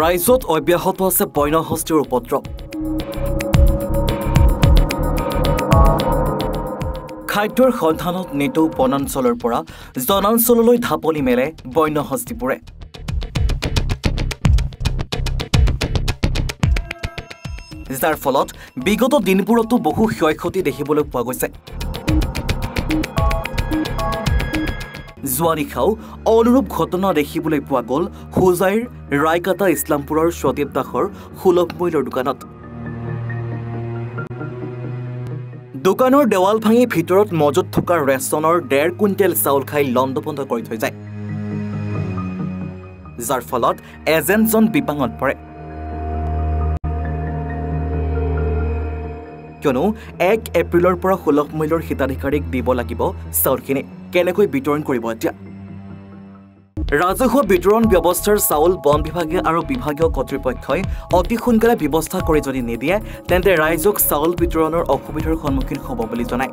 ৰাজ্যত অব্যাহত আছে বন্যহস্তীৰ উপদ্ৰৱ। খাদ্যৰ সন্ধানত নিতৌ বনাঞ্চলৰ পৰা জনাঞ্চললৈ ঢাপলি মেলে বন্যহস্তীবোৰে। যাৰ ফলত বিগত দিনবোৰতো বহু ক্ষয়ক্ষতি দেখিবলৈ পোৱা গৈছে। যোৱা নিশাও অনুৰূপ ঘটনা দেখিবলৈ পোৱা গ'ল হোজাইৰ ৰায়কাটা ইছলামপুৰৰ সদীপ দাসৰ সুলভ মূল্যৰ দোকানত। দোকানৰ দেৱাল ভাঙি ভিতৰত মজুত থকা ৰেচনৰ 1.5 কুইণ্টেল চাউল খাই লণ্ডভণ্ড কৰি থৈ যায়, যাৰ ফলত এজেণ্টজন বিপাঙত পৰে। কিয়নো 1 এপ্ৰিলৰ পৰা সুলভ মূল্যৰ হিতাধিকাৰীক দিব লাগিব চাউলখিনি। কেনেকৈ বিতৰণ কৰিব এতিয়া? ৰাজহুৱা বিতৰণ ব্যৱস্থাৰ চাউল বন বিভাগে আৰু বিভাগীয় কৰ্তৃপক্ষই অতি সোনকালে ব্যৱস্থা কৰি যদি নিদিয়ে তেন্তে ৰাইজক চাউল বিতৰণৰ অসুবিধাৰ সন্মুখীন হ'ব বুলি জনায়।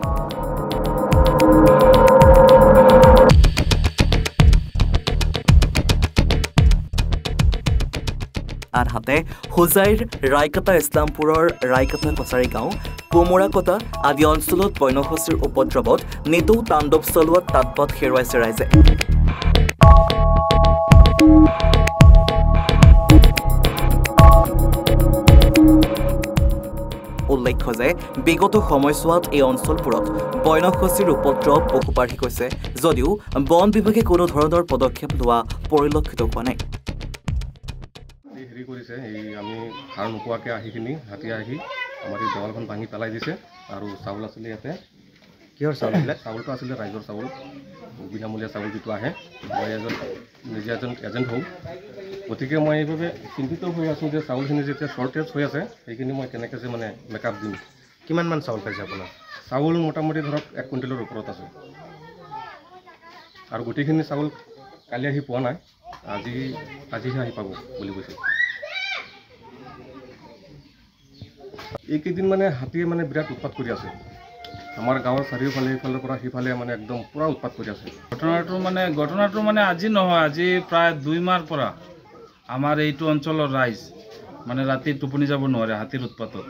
আনহাতে হোজাইৰ ৰায়কাটা ইছলামপুৰৰ ৰায়কাটা কছাৰী গাঁও, কোমোৰাকটা আদি অঞ্চলত বন্যহস্তীৰ উপদ্ৰৱত নিতৌ তাণ্ডৱ চলোৱাত তাৎপাত হেৰুৱাইছে ৰাইজে। উল্লেখ্য যে বিগত সময়ছোৱাত এই অঞ্চলবোৰত বন্যহস্তীৰ উপদ্ৰৱ বহু বাঢ়ি গৈছে যদিও বন বিভাগে কোনো ধৰণৰ পদক্ষেপ লোৱা পৰিলক্ষিত হোৱা নাই। কৰিছে আমি সাৰ নোপোৱাকৈ আহি হাতী আহি আমাৰ এই দেৱালখন ভাঙি পেলাই দিছে। আৰু চাউল আছিলে ইয়াতে। কিহৰ চাউল? চাউলটো আছিলে ৰাইজৰ চাউল, বিনামূলীয়া চাউল যিটো আহে। মই নিজে এজন এজেণ্ট হওঁ, গতিকে মই এইভাৱে চিন্তিত হৈ আছোঁ যে চাউলখিনি যেতিয়া শ্বৰ্টেজ হৈ আছে সেইখিনি মই কেনেকৈ যে মানে মেকআপ দিম। কিমানমান চাউল পাইছে আপোনাৰ? চাউল মোটামুটি ধৰক 1 কুইণ্টেলৰ ওপৰত আছে। আৰু গোটেইখিনি চাউল কালি আহি পোৱা নাই, আজিহে আহি পাব বুলি কৈছে। এইকেইদিন মানে হাতীয়ে মানে বিৰাট উৎপাত কৰি আছে। আমাৰ গাঁৱৰ চাৰিওফালে ইফালৰ পৰা সিফালে মানে একদম পুৰা উৎপাত কৰি আছে। ঘটনাটো মানে আজি নহয়, আজি প্ৰায় 2 মাহৰ পৰা আমাৰ এইটো অঞ্চলৰ ৰাইজ মানে ৰাতি টোপনি যাব নোৱাৰে হাতীৰ উৎপাতত।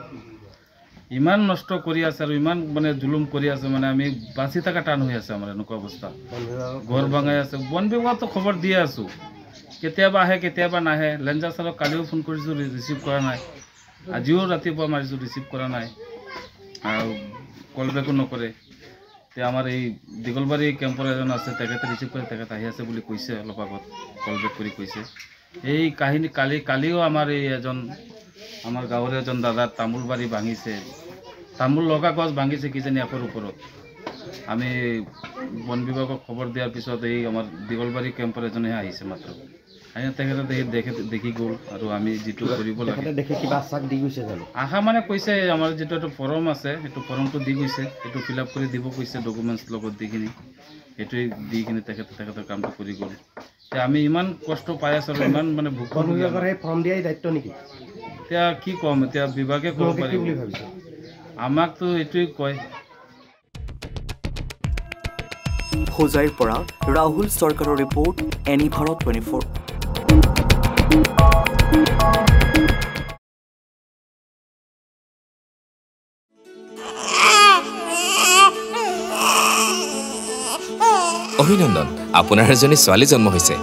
ইমান নষ্ট কৰি আছে আৰু ইমান মানে জুলুম কৰি আছে, মানে আমি বাচি থকা টান হৈ আছে। আমাৰ এনেকুৱা অৱস্থা, ঘৰ ভাঙাই আছে। বন বিভাগতো খবৰ দিয়ে আছোঁ, কেতিয়াবা আহে কেতিয়াবা নাহে। লেঞ্জাৰ ছাৰক কালিও ফোন কৰিছোঁ, ৰিচিভ কৰা নাই। আজিও ৰাতিপুৱা মাৰিছোঁ, ৰিচিভ কৰা নাই আৰু কল বেকো নকৰে। এতিয়া আমাৰ এই দীঘলবাৰী কেম্পৰ এজন আছে, তেখেতে ৰিচিভ কৰে, তেখেত আহি আছে বুলি কৈছে। অলপ আগত কল বেক কৰি কৈছে এই কাহিনী। কালিও আমাৰ এই আমাৰ গাঁৱৰে এজন দাদাৰ তামোল বাৰী ভাঙিছে, তামোল লগা গছ ভাঙিছে কিজানি 100ৰ ওপৰত। আমি বন বিভাগক খবৰ দিয়াৰ পিছত এই আমাৰ দীঘলবাৰী কেম্পৰ এজনেহে আহিছে মাত্ৰ। তেখেতে দেখি গ'ল আৰু আমি যিটো কৰিব লাগে কিবা আশ্বাস দি গৈছে জানো? আশা মানে কৈছে আমাৰ যিটো এটা ফৰ্ম আছে সেইটো ফৰ্মটো দি গৈছে, সেইটো ফিল আপ কৰি দিব কৈছে ডকুমেণ্টছ লগত দি কিনি। সেইটোৱে দি কিনি তেখেতৰ কামটো কৰি গ'ল। এতিয়া আমি ইমান কষ্ট পাই আছোঁ আৰু ইমান মানে বন বিভাগৰ সেই ফৰ্ম দিয়াই দায়িত্ব নেকি? এতিয়া কি ক'ম, এতিয়া বিভাগে ক'ব পাৰিব বুলি ভাবিছে। আমাকতো এইটোৱে কয়। হোজাইৰ পৰা ৰাহুল চৰকাৰৰ ৰিপৰ্ট, এনি ভাৰত 24। অভিনন্দন, আপোনাৰ এজনী ছোৱালী জন্ম হৈছে।